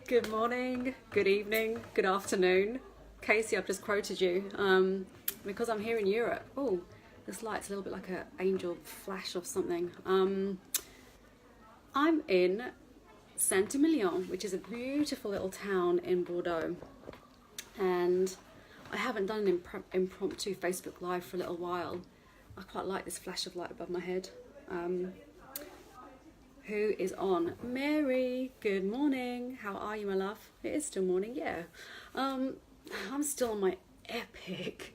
Good morning, good evening, good afternoon. Casey, I've just quoted you because I'm here in Europe. Oh, this light's a little bit like an angel flash of something. I'm in Saint-Emilion, which is a beautiful little town in Bordeaux. And I haven't done an impromptu Facebook Live for a little while. I quite like this flash of light above my head. Who is on? Mary, good morning. How are you, my love? It is still morning, yeah. I'm still on my epic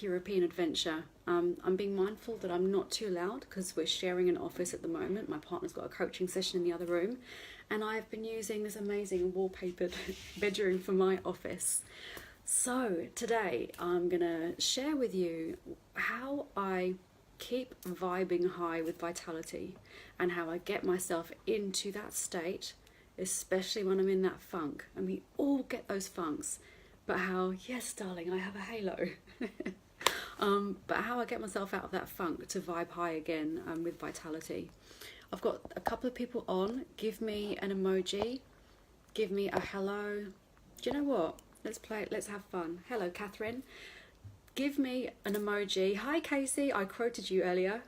European adventure. I'm being mindful that I'm not too loud because we're sharing an office at the moment. My partner's got a coaching session in the other room, and I've been using this amazing wallpapered bedroom for my office. So today I'm gonna share with you how I keep vibing high with vitality and how I get myself into that state, especially when I'm in that funk. And we all get those funks, but how, yes darling, I have a halo. But how I get myself out of that funk to vibe high again with vitality. I've got a couple of people on. Give me an emoji, give me a hello. Do you know what? Let's play, let's have fun. Hello, Catherine. Give me an emoji. Hi, Casey. I quoted you earlier.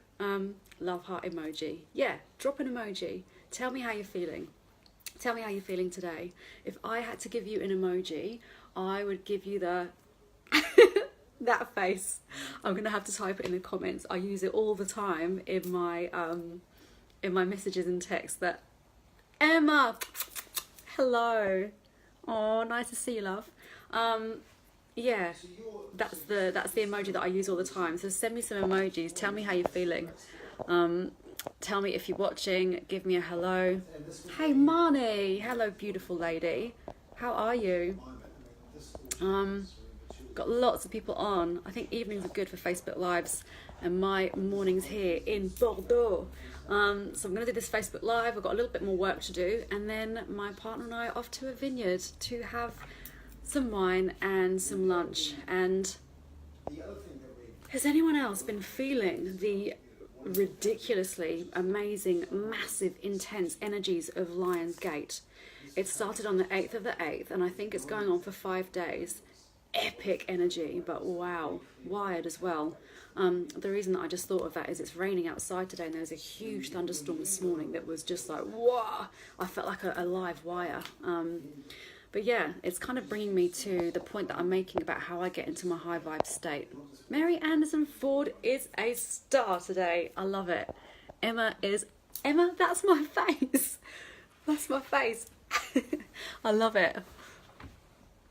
Love heart emoji. Yeah, drop an emoji. Tell me how you're feeling. Tell me how you're feeling today. If I had to give you an emoji, I would give you the that face. I'm gonna have to type it in the comments. I use it all the time in my messages and texts. That Emma, hello. Oh, nice to see you, love. Yeah, that's the emoji that I use all the time. So send me some emojis. Tell me how you're feeling. Tell me if you're watching. Give me a hello. Hey, Marnie. Hello, beautiful lady. How are you? Got lots of people on. I think evenings are good for Facebook Lives, and my mornings here in Bordeaux. So I'm going to do this Facebook Live. I've got a little bit more work to do, and then my partner and I are off to a vineyard to have some wine and some lunch. And has anyone else been feeling the ridiculously amazing, massive, intense energies of Lion's Gate? It started on the 8th of the 8th, and I think it's going on for 5 days. Epic energy, but wow, wired as well. The reason that I just thought of that is it's raining outside today, and there was a huge thunderstorm this morning that was just like, whoa, I felt like a live wire. But yeah, it's kind of bringing me to the point that I'm making about how I get into my high vibe state. Mary Anderson Ford is a star today. I love it. Emma, that's my face. That's my face. I love it.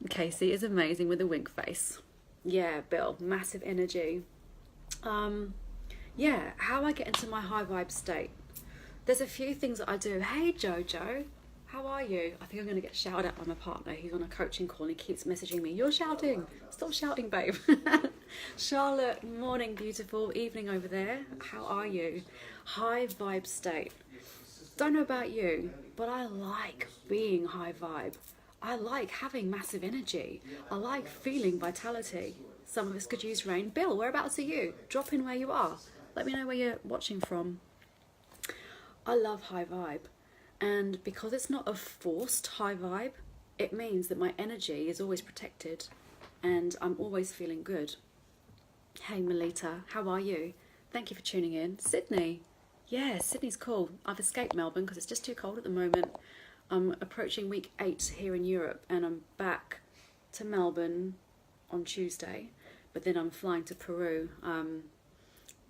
Casey is amazing with a wink face. Yeah, Bill, massive energy. Yeah, how I get into my high vibe state. There's a few things that I do. Hey, Jojo. How are you? I think I'm going to get shouted at by my partner. He's on a coaching call and he keeps messaging me. You're shouting. Stop shouting, babe. Charlotte, morning, beautiful. Evening over there. How are you? High vibe state. Don't know about you, but I like being high vibe. I like having massive energy. I like feeling vitality. Some of us could use rain. Bill, whereabouts are you? Drop in where you are. Let me know where you're watching from. I love high vibe. And because it's not a forced high vibe, it means that my energy is always protected and I'm always feeling good. Hey Melita, how are you? Thank you for tuning in. Sydney. Yeah, Sydney's cool. I've escaped Melbourne because it's just too cold at the moment. I'm approaching week 8 here in Europe, and I'm back to Melbourne on Tuesday, but then I'm flying to Peru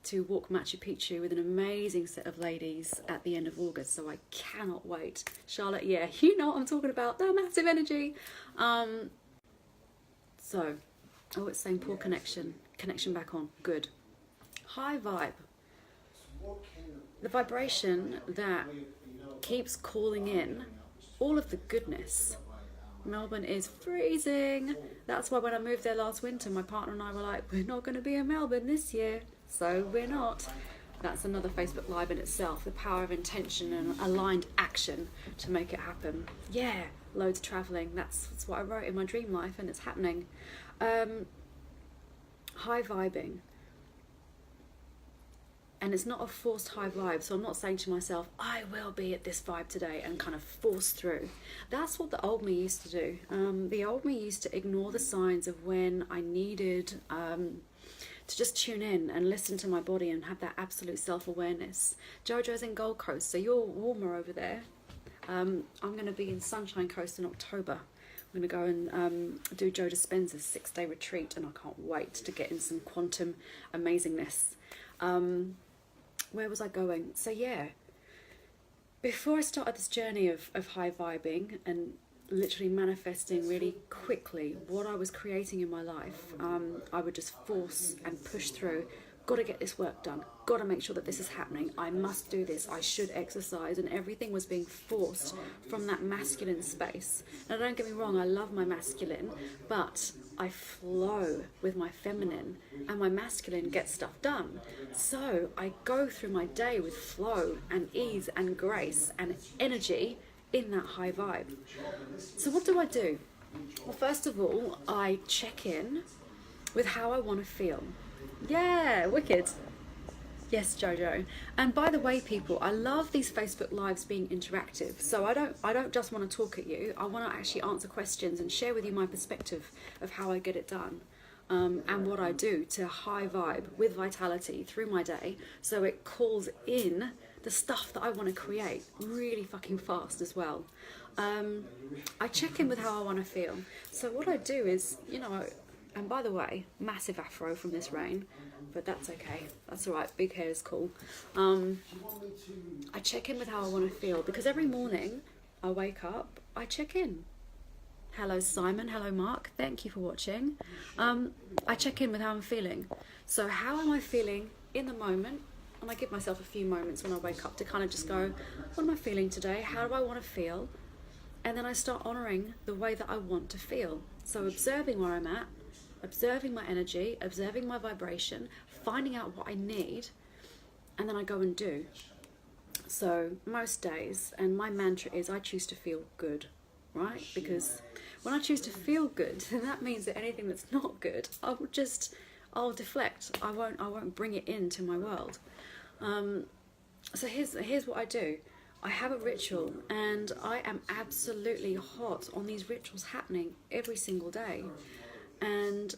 to walk Machu Picchu with an amazing set of ladies at the end of August, so I cannot wait. Charlotte, yeah, you know what I'm talking about, the massive energy. Oh, it's saying poor connection back on, good. High vibe, the vibration that keeps calling in all of the goodness. Melbourne is freezing. That's why when I moved there last winter, my partner and I were like, we're not going to be in Melbourne this year. So we're not. That's another Facebook Live in itself, the power of intention and aligned action to make it happen. Yeah, loads of travelling. That's what I wrote in my dream life, and it's happening. High vibing. And it's not a forced high vibe. So I'm not saying to myself, I will be at this vibe today and kind of force through. That's what the old me used to do. The old me used to ignore the signs of when I needed to just tune in and listen to my body and have that absolute self-awareness. Jojo's in Gold Coast, so you're warmer over there. I'm going to be in Sunshine Coast in October. I'm going to go and do Joe Dispenza's 6-day retreat, and I can't wait to get in some quantum amazingness. Where was I going? So yeah, before I started this journey of high vibing and literally manifesting really quickly what I was creating in my life, I would just force and push through. Got to get this work done. Got to make sure that this is happening. I must do this. I should exercise. And everything was being forced from that masculine space. Now, don't get me wrong, I love my masculine, but I flow with my feminine, and my masculine gets stuff done. So I go through my day with flow and ease and grace and energy in that high vibe. So what do? Well, first of all, I check in with how I want to feel. Yeah, wicked. Yes, Jojo. And by the way, people, I love these Facebook Lives being interactive. So I don't just want to talk at you. I want to actually answer questions and share with you my perspective of how I get it done. And what I do to high vibe with vitality through my day, so it calls in the stuff that I want to create really fucking fast as well. I check in with how I want to feel. So what I do is, and by the way, massive afro from this rain, but that's okay. That's all right. Big hair is cool. I check in with how I want to feel, because every morning I wake up, I check in. Hello, Simon. Hello, Mark. Thank you for watching. I check in with how I'm feeling. So how am I feeling in the moment? And I give myself a few moments when I wake up to kind of just go, what am I feeling today? How do I want to feel? And then I start honouring the way that I want to feel. So observing where I'm at, observing my energy, observing my vibration, finding out what I need, and then I go and do. So most days, and my mantra is, I choose to feel good, right? Because when I choose to feel good, then that means that anything that's not good, I'll deflect. I won't bring it into my world. So here's what I do. I have a ritual, and I am absolutely hot on these rituals happening every single day. And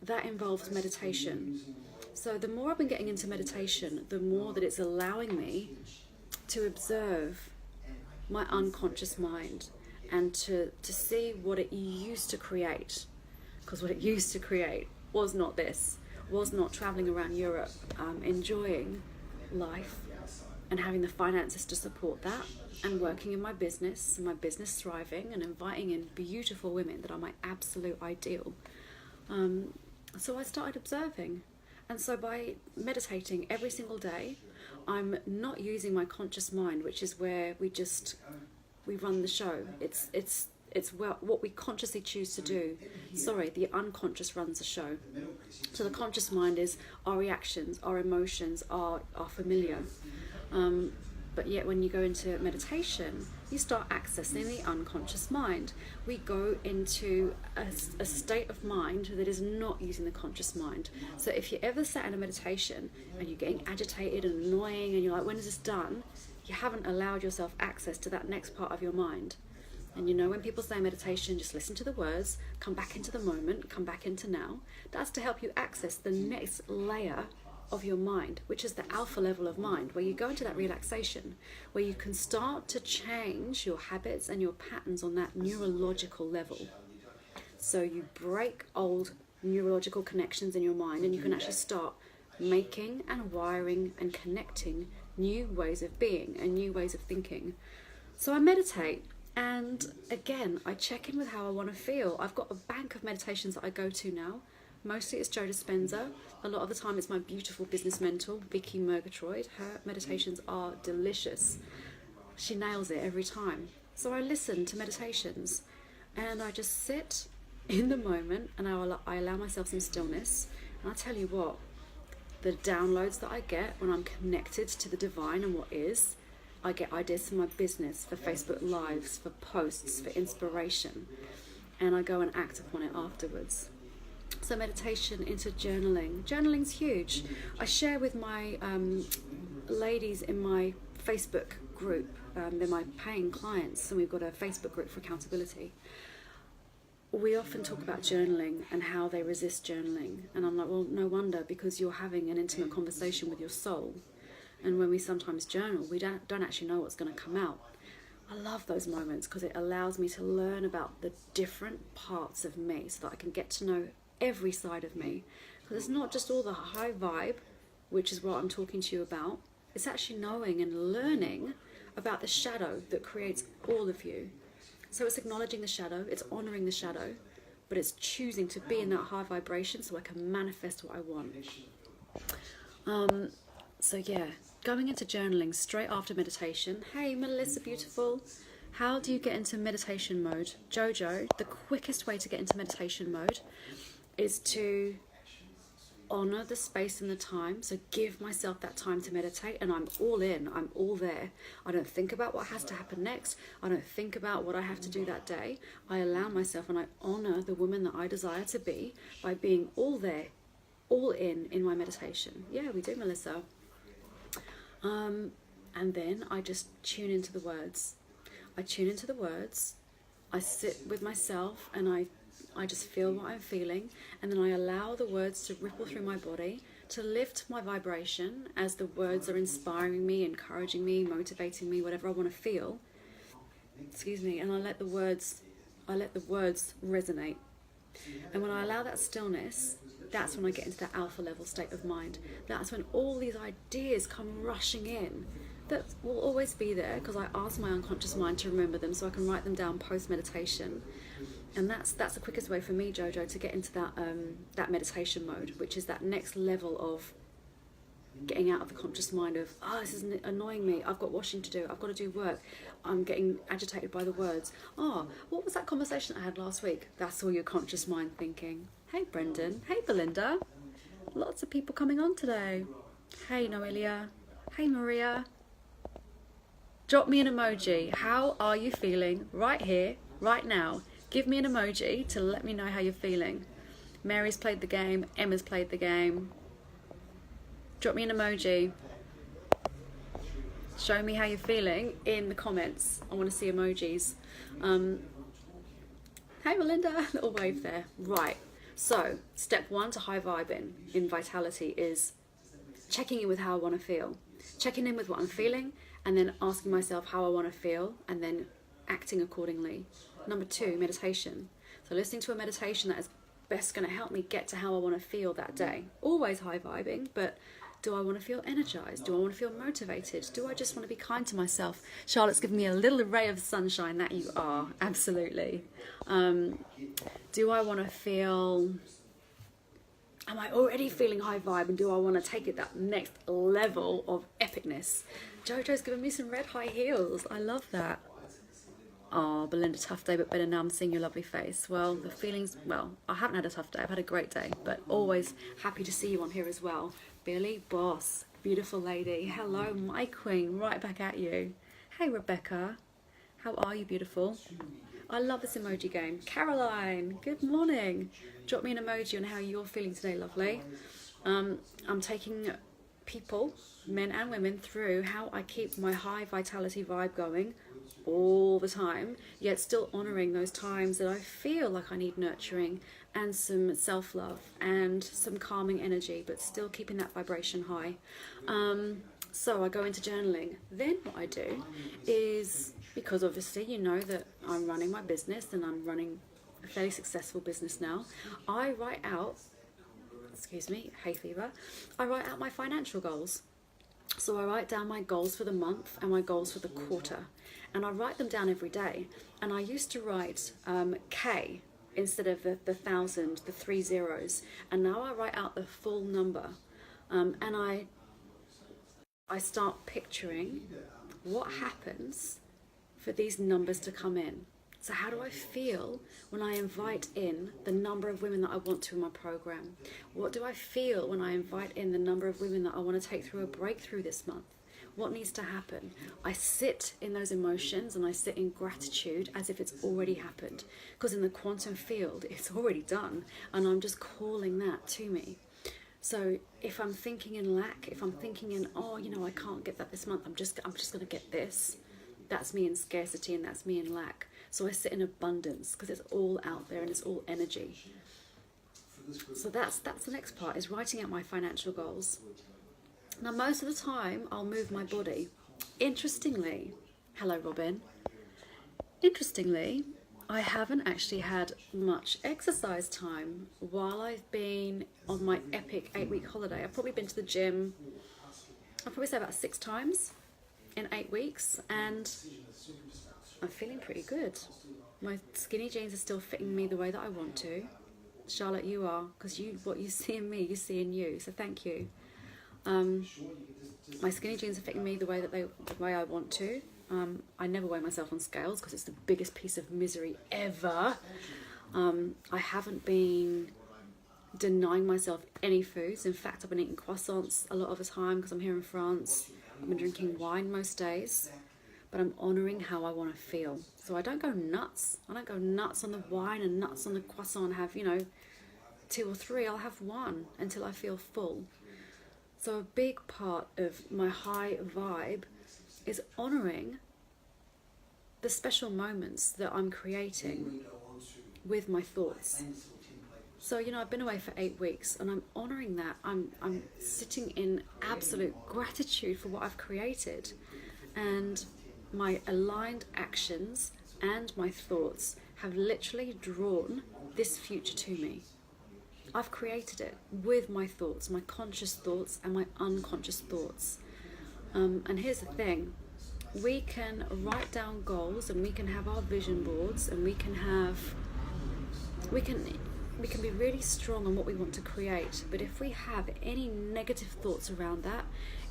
that involves meditation. So the more I've been getting into meditation, the more that it's allowing me to observe my unconscious mind and to see what it used to create. Because what it used to create was not this, was not traveling around Europe, enjoying life and having the finances to support that, and working in my business thriving, and inviting in beautiful women that are my absolute ideal. So I started observing. And so by meditating every single day, I'm not using my conscious mind, which is where we run the show. It's what we consciously choose to do. Sorry, the unconscious runs the show. So the conscious mind is our reactions, our emotions, are familiar. But yet when you go into meditation, you start accessing the unconscious mind. We go into a state of mind that is not using the conscious mind. So if you ever sat in a meditation and you're getting agitated and annoying and you're like, when is this done? You haven't allowed yourself access to that next part of your mind. And when people say meditation, just listen to the words, come back into the moment, come back into now. That's to help you access the next layer of your mind, which is the alpha level of mind, where you go into that relaxation, where you can start to change your habits and your patterns on that neurological level. So you break old neurological connections in your mind, and you can actually start making and wiring and connecting new ways of being and new ways of thinking. So I meditate, and again, I check in with how I want to feel. I've got a bank of meditations that I go to now. Mostly it's Joe Dispenza. A lot of the time it's my beautiful business mentor, Vicky Murgatroyd. Her meditations are delicious. She nails it every time. So I listen to meditations, and I just sit in the moment, and I allow myself some stillness. And I tell you what, the downloads that I get when I'm connected to the divine and what is, I get ideas for my business, for Facebook Lives, for posts, for inspiration, and I go and act upon it afterwards. So meditation into journaling. Journaling's huge. I share with my ladies in my Facebook group. They're my paying clients, and we've got a Facebook group for accountability. We often talk about journaling and how they resist journaling. And I'm like, well, no wonder, because you're having an intimate conversation with your soul. And when we sometimes journal, we don't actually know what's going to come out. I love those moments because it allows me to learn about the different parts of me so that I can get to know every side of me. Because it's not just all the high vibe, which is what I'm talking to you about. It's actually knowing and learning about the shadow that creates all of you. So it's acknowledging the shadow, it's honouring the shadow, but it's choosing to be in that high vibration so I can manifest what I want. So yeah, going into journaling straight after meditation. Hey Melissa beautiful, how do you get into meditation mode? Jojo, the quickest way to get into meditation mode is to honour the space and the time. So give myself that time to meditate, and I'm all in, I'm all there. I don't think about what has to happen next. I don't think about what I have to do that day. I allow myself and I honour the woman that I desire to be by being all there, all in my meditation. Yeah, we do, Melissa. And then I just tune into the words. I tune into the words. I sit with myself and I just feel what I'm feeling, and then I allow the words to ripple through my body to lift my vibration as the words are inspiring me, encouraging me, motivating me, whatever I want to feel. Excuse me, and I let the words resonate. And when I allow that stillness, that's when I get into that alpha level state of mind. That's when all these ideas come rushing in that will always be there because I ask my unconscious mind to remember them so I can write them down post meditation. And that's the quickest way for me, Jojo, to get into that meditation mode, which is that next level of getting out of the conscious mind of, this is annoying me, I've got washing to do, I've got to do work, I'm getting agitated by the words. What was that conversation I had last week? That's all your conscious mind thinking. Hey Brendan, hey Belinda, lots of people coming on today. Hey Noelia, hey Maria. Drop me an emoji. How are you feeling right here, right now? Give me an emoji to let me know how you're feeling. Mary's played the game, Emma's played the game. Drop me an emoji. Show me how you're feeling in the comments. I want to see emojis. Hey Melinda, little wave there. Right, so step one to high vibing in vitality is checking in with how I want to feel. Checking in with what I'm feeling and then asking myself how I want to feel and then acting accordingly. Number two, meditation. So listening to a meditation that is best going to help me get to how I want to feel that day. Always high vibing, but do I want to feel energized? Do I want to feel motivated? Do I just want to be kind to myself? Charlotte's given me a little ray of sunshine. That you are, absolutely. Do I want to feel... Am I already feeling high vibe, and do I want to take it that next level of epicness? Jojo's given me some red high heels. I love that. Oh, Belinda, tough day, but better now I'm seeing your lovely face. Well, the feelings, I haven't had a tough day. I've had a great day, but always happy to see you on here as well. Billy Boss, beautiful lady. Hello, my queen, right back at you. Hey, Rebecca. How are you, beautiful? I love this emoji game. Caroline, good morning. Drop me an emoji on how you're feeling today, lovely. I'm taking people, men and women, through how I keep my high vitality vibe going all the time, yet still honouring those times that I feel like I need nurturing and some self-love and some calming energy, but still keeping that vibration high. So I go into journaling. Then what I do is, because obviously you know that I'm running my business and I'm running a fairly successful business now, I write out, hay fever, I write out my financial goals. So I write down my goals for the month and my goals for the quarter, and I write them down every day. And I used to write K instead of the 1,000, the 3 zeros, and now I write out the full number. And I start picturing what happens for these numbers to come in. So how do I feel when I invite in the number of women that I want to in my program? What do I feel when I invite in the number of women that I want to take through a breakthrough this month? What needs to happen? I sit in those emotions and I sit in gratitude as if it's already happened. Because in the quantum field, it's already done. And I'm just calling that to me. So if I'm thinking in lack, if I'm thinking in, oh, you know, I can't get that this month, I'm just going to get this. That's me in scarcity and that's me in lack. So I sit in abundance because it's all out there and it's all energy. So that's the next part, is writing out my financial goals. Now, most of the time, I'll move my body. Interestingly, hello, Robin. Interestingly, I haven't actually had much exercise time while I've been on my epic 8-week holiday. I've probably been to the gym, I'd probably say about 6 times in 8 weeks, and I'm feeling pretty good. My skinny jeans are still fitting me the way that I want to. Charlotte, you are, because what you see in me, you see in you, so thank you. My skinny jeans are fitting me the way I want to. I never weigh myself on scales because it's the biggest piece of misery ever. I haven't been denying myself any foods. In fact, I've been eating croissants a lot of the time because I'm here in France. I've been drinking wine most days, but I'm honouring how I want to feel. So I don't go nuts. I don't go nuts on the wine and nuts on the croissant and have, 2 or 3. I'll have 1 until I feel full. So a big part of my high vibe is honouring the special moments that I'm creating with my thoughts. So, I've been away for 8 weeks and I'm honouring that. I'm sitting in absolute gratitude for what I've created. And my aligned actions and my thoughts have literally drawn this future to me. I've created it with my thoughts, my conscious thoughts and my unconscious thoughts. And here's the thing. We can write down goals and we can have our vision boards and we can be really strong on what we want to create. But if we have any negative thoughts around that,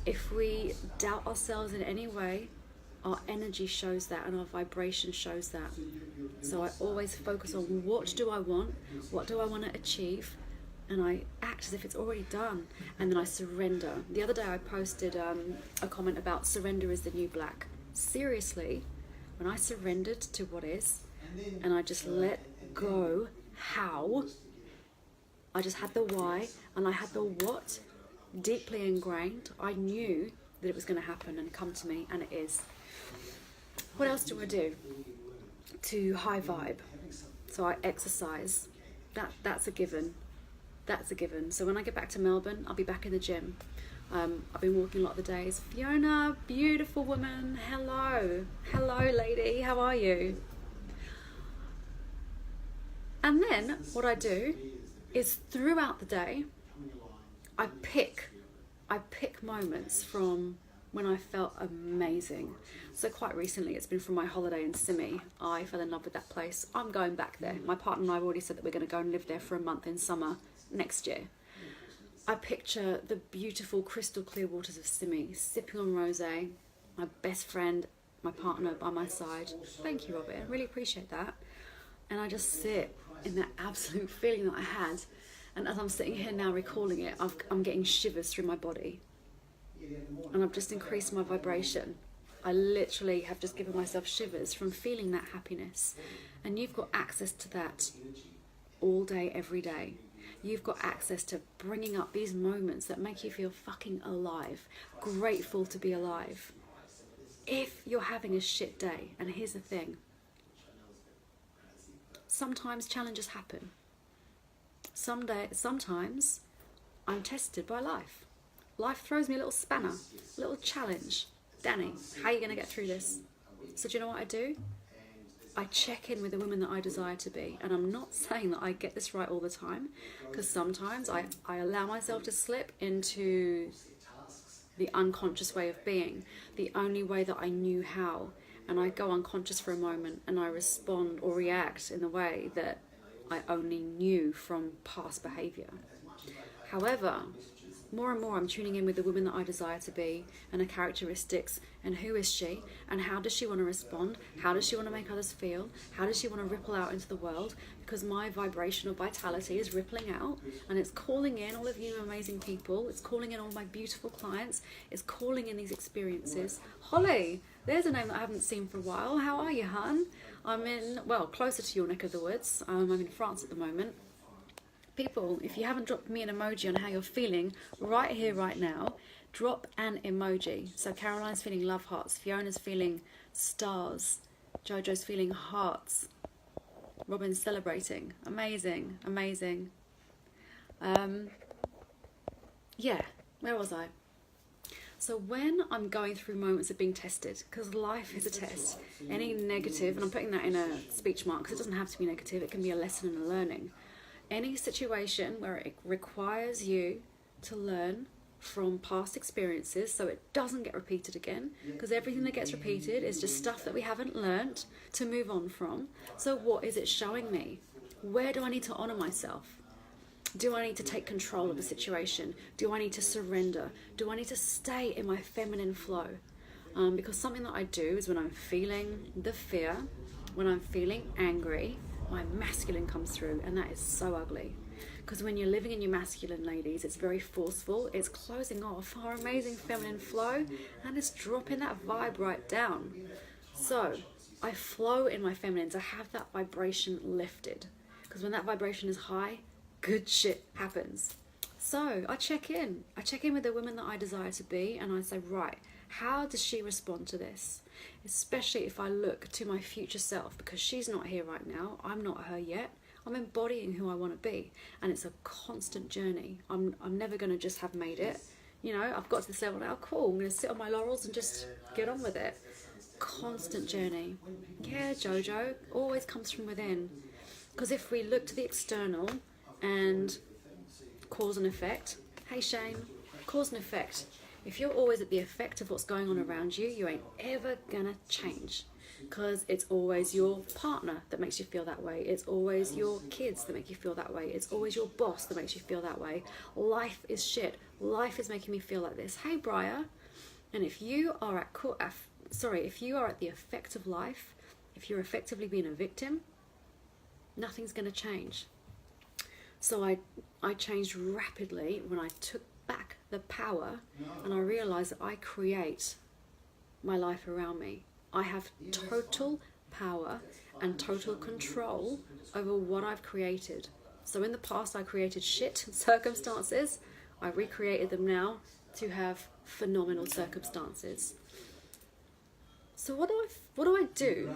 if we doubt ourselves in any way, our energy shows that and our vibration shows that. So I always focus on what do I want to achieve, and I act as if it's already done, and then I surrender. The other day I posted a comment about surrender is the new black. Seriously, when I surrendered to what is, and I just let go how, I just had the why and I had the what deeply ingrained. I knew that it was going to happen and come to me, and it is. What else do I do to high vibe? So I exercise. That's a given. That's a given. So when I get back to Melbourne, I'll be back in the gym. I've been walking a lot of the days. Fiona, beautiful woman. Hello. Hello, lady. How are you? And then what I do is throughout the day, I pick moments from when I felt amazing. So quite recently, it's been from my holiday in Simi. I fell in love with that place. I'm going back there. My partner and I have already said that we're going to go and live there for a month in summer next year. I picture the beautiful crystal clear waters of Simi, sipping on rosé, my best friend, my partner by my side. Thank you, Robert. I really appreciate that. And I just sit in that absolute feeling that I had. And as I'm sitting here now recalling it, I'm getting shivers through my body. And I've just increased my vibration. I literally have just given myself shivers from feeling that happiness. And you've got access to that all day, every day. You've got access to bringing up these moments that make you feel fucking alive, grateful to be alive. If you're having a shit day, and here's the thing, sometimes challenges happen. Sometimes I'm tested by life. Life throws me a little spanner, a little challenge. Dani, how are you going to get through this? So do you know what I do? I check in with the woman that I desire to be. And I'm not saying that I get this right all the time, because sometimes I allow myself to slip into the unconscious way of being, the only way that I knew how. And I go unconscious for a moment and I respond or react in the way that I only knew from past behaviour. However, more and more I'm tuning in with the woman that I desire to be and her characteristics and who is she and how does she want to respond, how does she want to make others feel, how does she want to ripple out into the world, because my vibrational vitality is rippling out and it's calling in all of you amazing people, it's calling in all my beautiful clients, it's calling in these experiences. Holly, there's a name that I haven't seen for a while. How are you, hun? I'm in, well, closer to your neck of the woods. I'm in France at the moment. People, if you haven't dropped me an emoji on how you're feeling right here, right now, drop an emoji. So Caroline's feeling love hearts, Fiona's feeling stars, Jojo's feeling hearts, Robin's celebrating. Amazing, amazing. Yeah, where was I? So when I'm going through moments of being tested, because life is a test, any negative, and I'm putting that in a speech mark because it doesn't have to be negative, it can be a lesson and a learning. Any situation where it requires you to learn from past experiences so it doesn't get repeated again, because everything that gets repeated is just stuff that we haven't learnt to move on from. So what is it showing me? Where do I need to honour myself? Do I need to take control of the situation? Do I need to surrender? Do I need to stay in my feminine flow? Because something that I do is when I'm feeling the fear, when I'm feeling angry, my masculine comes through, and that is so ugly. Because when you're living in your masculine, ladies, it's very forceful. It's closing off our amazing feminine flow, and it's dropping that vibe right down. So I flow in my feminine to have that vibration lifted. Because when that vibration is high, good shit happens. So I check in. I check in with the woman that I desire to be, and I say, right, how does she respond to this? Especially if I look to my future self, because she's not here right now. I'm not her yet. I'm embodying who I want to be, and it's a constant journey. I'm never going to just have made it. You know, I've got to this level now. Cool, I'm going to sit on my laurels and just get on with it. Constant journey. Yeah, Jojo, always comes from within. Because if we look to the external and cause and effect, hey Shane, cause and effect. If you're always at the effect of what's going on around you, you ain't ever gonna change, because it's always your partner that makes you feel that way. It's always your kids that make you feel that way. It's always your boss that makes you feel that way. Life is shit. Life is making me feel like this. Hey, Briar. And if you are if you are at the effect of life, if you're effectively being a victim, nothing's gonna change. So I changed rapidly when I took back the power and I realized that I create my life around me. I have total power and total control over what I've created. So in the past I created shit circumstances. I recreated them now to have phenomenal circumstances. So what do I do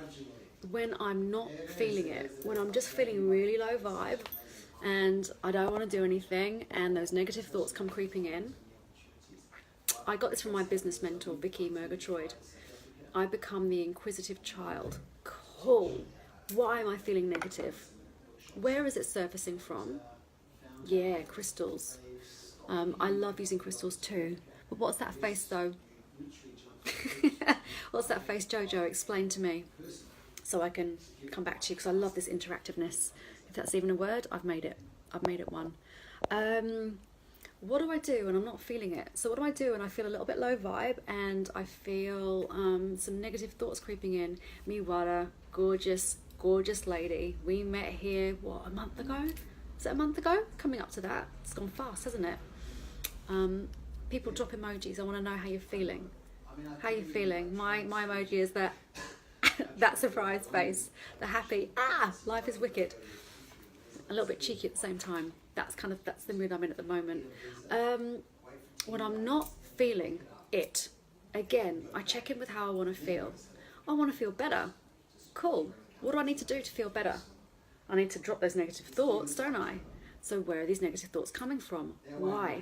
when I'm not feeling it? When I'm just feeling really low vibe and I don't want to do anything and those negative thoughts come creeping in? I got this from my business mentor, Vicky Murgatroyd. I become the inquisitive child. Cool. Why am I feeling negative? Where is it surfacing from? Yeah, crystals. I love using crystals too. But what's that face though? What's that face, Jojo? Explain to me so I can come back to you, because I love this interactiveness. If that's even a word, I've made it. I've made it one. What do I do when I'm not feeling it? So what do I do when I feel a little bit low vibe and I feel some negative thoughts creeping in? Miwara, gorgeous, gorgeous lady. We met here, what, a month ago? Is it a month ago? Coming up to that. It's gone fast, hasn't it? People drop emojis. I want to know how you're feeling. How you feeling? My emoji is that that surprise face, the happy, life is wicked. A little bit cheeky at the same time. That's the mood I'm in at the moment. When I'm not feeling it, again, I check in with how I want to feel. I want to feel better. Cool. What do I need to do to feel better? I need to drop those negative thoughts, don't I? So where are these negative thoughts coming from? Why?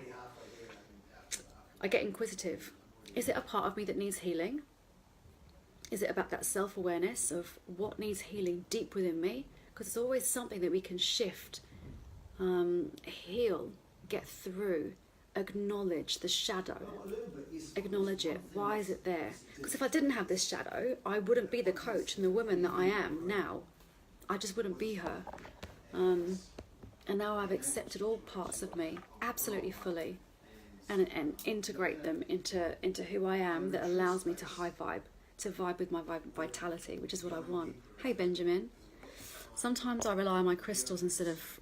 I get inquisitive. Is it a part of me that needs healing? Is it about that self-awareness of what needs healing deep within me? Because it's always something that we can shift, heal, get through, acknowledge the shadow, acknowledge it. Why is it there? Because if I didn't have this shadow, I wouldn't be the coach and the woman that I am now. I just wouldn't be her. And now I've accepted all parts of me, absolutely fully. and integrate them into who I am, that allows me to vibe with my vitality, which is what I want. Hey Benjamin. Sometimes I rely on my crystals instead of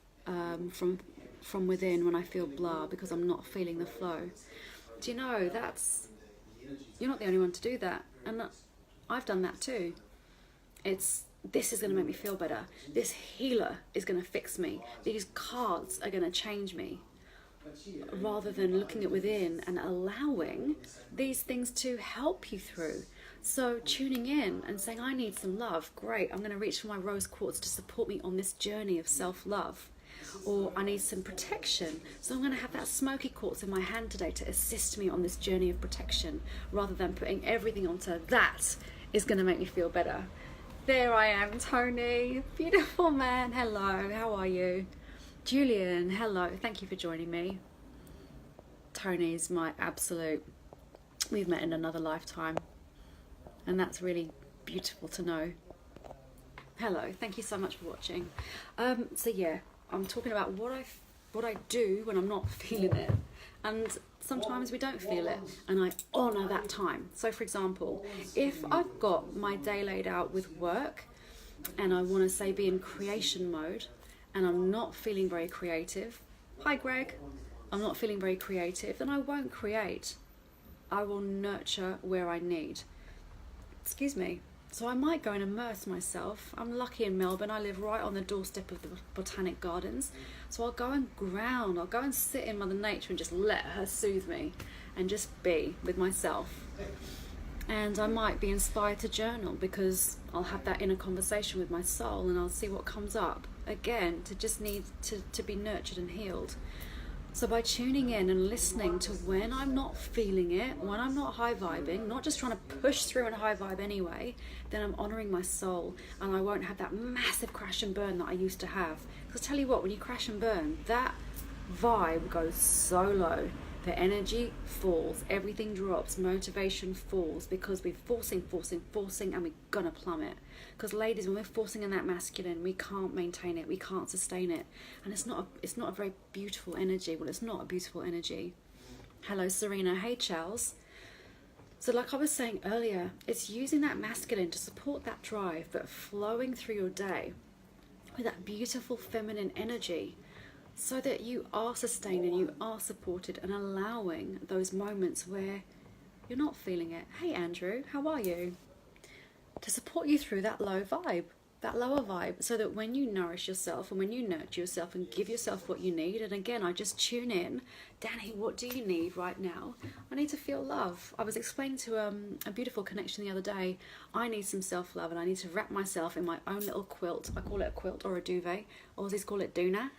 from within when I feel blah, because I'm not feeling the flow. Do you know, you're not the only one to do that, and I've done that too. This is going to make me feel better. This healer is going to fix me. These cards are going to change me. Rather than looking at within and allowing these things to help you through. So tuning in and saying, I need some love. Great, I'm going to reach for my rose quartz to support me on this journey of self-love. Or I need some protection, so I'm going to have that smoky quartz in my hand today to assist me on this journey of protection, rather than putting everything onto that is going to make me feel better. There I am, Tony. Beautiful man. Hello, how are you? Julian, hello. Thank you for joining me. Tony's my absolute... We've met in another lifetime. And that's really beautiful to know. Hello, thank you so much for watching. So yeah, I'm talking about what I do when I'm not feeling it. And sometimes we don't feel it, and I honour that time. So for example, if I've got my day laid out with work and I want to say be in creation mode and I'm not feeling very creative, hi Greg, I'm not feeling very creative, then I won't create. I will nurture where I need. Excuse me. So I might go and immerse myself. I'm lucky in Melbourne, I live right on the doorstep of the Botanic Gardens. So I'll go and ground, I'll go and sit in Mother Nature and just let her soothe me and just be with myself. And I might be inspired to journal because I'll have that inner conversation with my soul and I'll see what comes up. Again, to just need to be nurtured and healed. So by tuning in and listening to when I'm not feeling it, when I'm not high vibing, not just trying to push through and high vibe anyway, then I'm honouring my soul and I won't have that massive crash and burn that I used to have. Because I tell you what, when you crash and burn, that vibe goes so low. The energy falls, everything drops, motivation falls, because we're forcing, and we're gonna plummet. Because ladies, when we're forcing in that masculine, we can't maintain it, we can't sustain it, and it's not a very beautiful energy. Well, it's not a beautiful energy. Hello Serena, hey Charles. So like I was saying earlier, it's using that masculine to support that drive, but flowing through your day with that beautiful feminine energy, so that you are sustained and you are supported, and allowing those moments where you're not feeling it. Hey Andrew, how are you? To support you through that low vibe, that lower vibe, so that when you nourish yourself and when you nurture yourself and give yourself what you need, and again, I just tune in, Dani, what do you need right now? I need to feel love. I was explaining to a beautiful connection the other day, I need some self-love and I need to wrap myself in my own little quilt. I call it a quilt or a duvet. Aussies call it doona.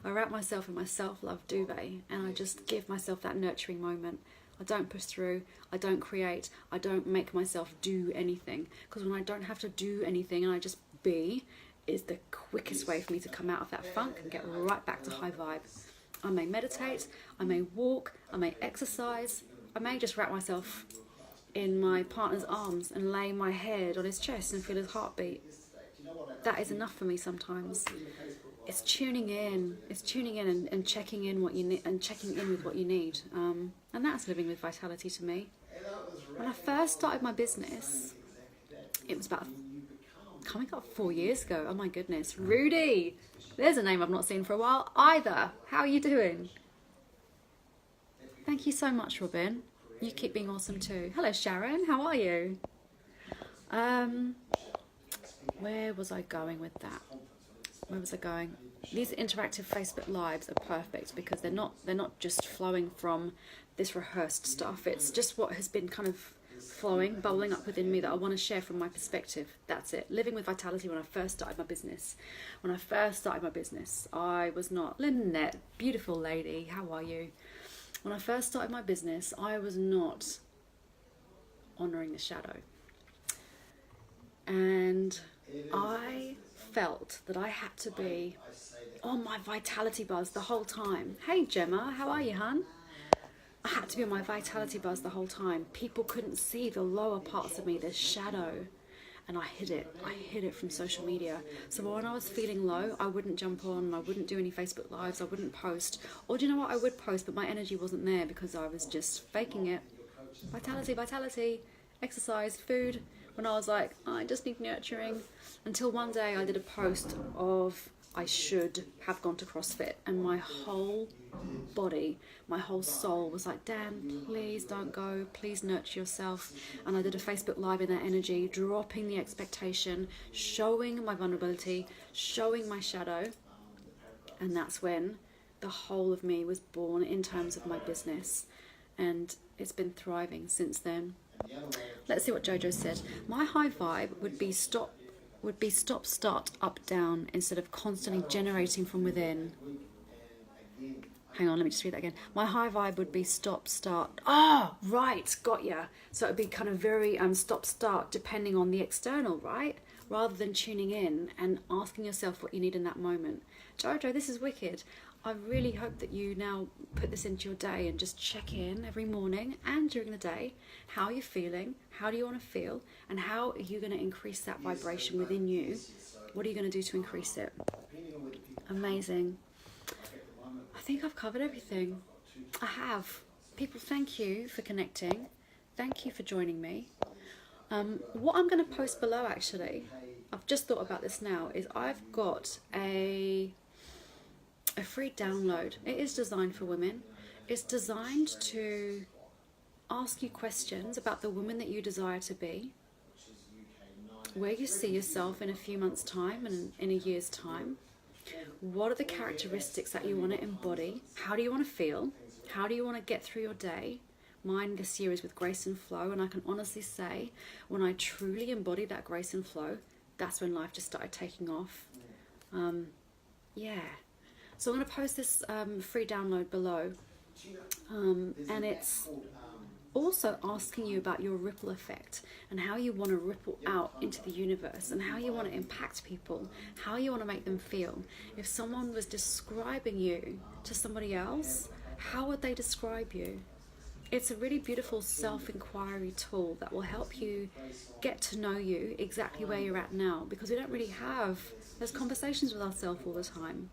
I wrap myself in my self-love duvet and I just give myself that nurturing moment. I don't push through, I don't create, I don't make myself do anything. Because when I don't have to do anything and I just be, is the quickest way for me to come out of that funk and get right back to high vibe. I may meditate, I may walk, I may exercise, I may just wrap myself in my partner's arms and lay my head on his chest and feel his heartbeat. That is enough for me sometimes. It's tuning in and checking in what you need, and checking in with what you need, and that's living with vitality to me. When I first started my business, it was about coming up 4 years ago. Oh my goodness, Rudy, there's a name I've not seen for a while either. How are you doing? Thank you so much, Robin. You keep being awesome too. Hello Sharon, how are you? Where was I going with that? Where was I going? These interactive Facebook Lives are perfect because they're not just flowing from this rehearsed stuff. It's just what has been kind of flowing, bubbling up within me that I want to share from my perspective. That's it. Living with vitality when I first started my business. I was not... Lynette, beautiful lady, how are you? When I first started my business, I was not honouring the shadow. And I felt that I had to be on my vitality buzz the whole time. Hey Gemma, how are you, hun? I had to be on my vitality buzz the whole time. People couldn't see the lower parts of me, the shadow. and I hid it from social media. So when I was feeling low, I wouldn't jump on, I wouldn't do any Facebook lives, I wouldn't post. Or do you know what, I would post, but my energy wasn't there because I was just faking it. Vitality, exercise, food. When I was like, I just need nurturing. Until one day I did a post of I should have gone to CrossFit, and my whole body, my whole soul was like, Dan, please don't go, please nurture yourself. And I did a Facebook live in that energy, dropping the expectation, showing my vulnerability, showing my shadow. And that's when the whole of me was born in terms of my business, and it's been thriving since then. Let's see what Jojo said. My high vibe would be stop, start, up, down, instead of constantly generating from within. Hang on, let me just read that again. My high vibe would be stop, start. Ah, right, got ya. So it would be kind of very stop, start, depending on the external, right? Rather than tuning in and asking yourself what you need in that moment. Jojo, this is wicked. I really hope that you now put this into your day and just check in every morning and during the day. How are you feeling? How do you want to feel? And how are you going to increase that vibration within you? What are you going to do to increase it? Amazing. I think I've covered everything. I have. People, thank you for connecting. Thank you for joining me. What I'm going to post below, actually, I've just thought about this now, is I've got a free download. It is designed for women. It's designed to ask you questions about the woman that you desire to be, where you see yourself in a few months' time and in a year's time. What are the characteristics that you want to embody? How do you want to feel? How do you want to get through your day? Mine this year is with grace and flow, and I can honestly say when I truly embodied that grace and flow, that's when life just started taking off. Yeah. So I'm going to post this free download below, and it's also asking you about your ripple effect and how you want to ripple out into the universe and how you want to impact people, how you want to make them feel. If someone was describing you to somebody else, how would they describe you? It's a really beautiful self-inquiry tool that will help you get to know you exactly where you're at now, because we don't really have those conversations with ourselves all the time.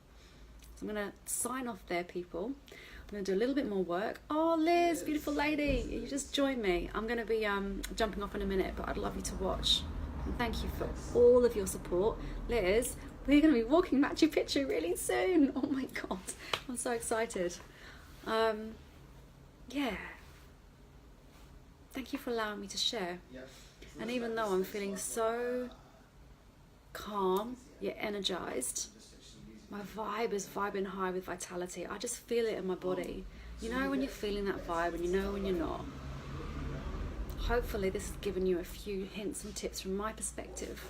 So I'm going to sign off there, people. I'm going to do a little bit more work. Oh, Liz, beautiful lady, you just joined me. I'm going to be jumping off in a minute, but I'd love you to watch. And thank you for all of your support. Liz, we're going to be walking Machu Picchu really soon. Oh my God, I'm so excited. Yeah. Thank you for allowing me to share. And even though I'm feeling so calm yet energized, my vibe is vibing high with vitality. I just feel it in my body. You know when you're feeling that vibe and you know when you're not. Hopefully this has given you a few hints and tips from my perspective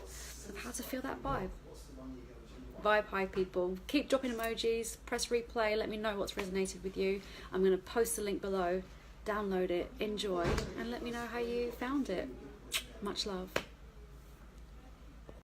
of how to feel that vibe. Vibe high, people. Keep dropping emojis, press replay, let me know what's resonated with you. I'm going to post the link below. Download it, enjoy, and let me know how you found it. Much love.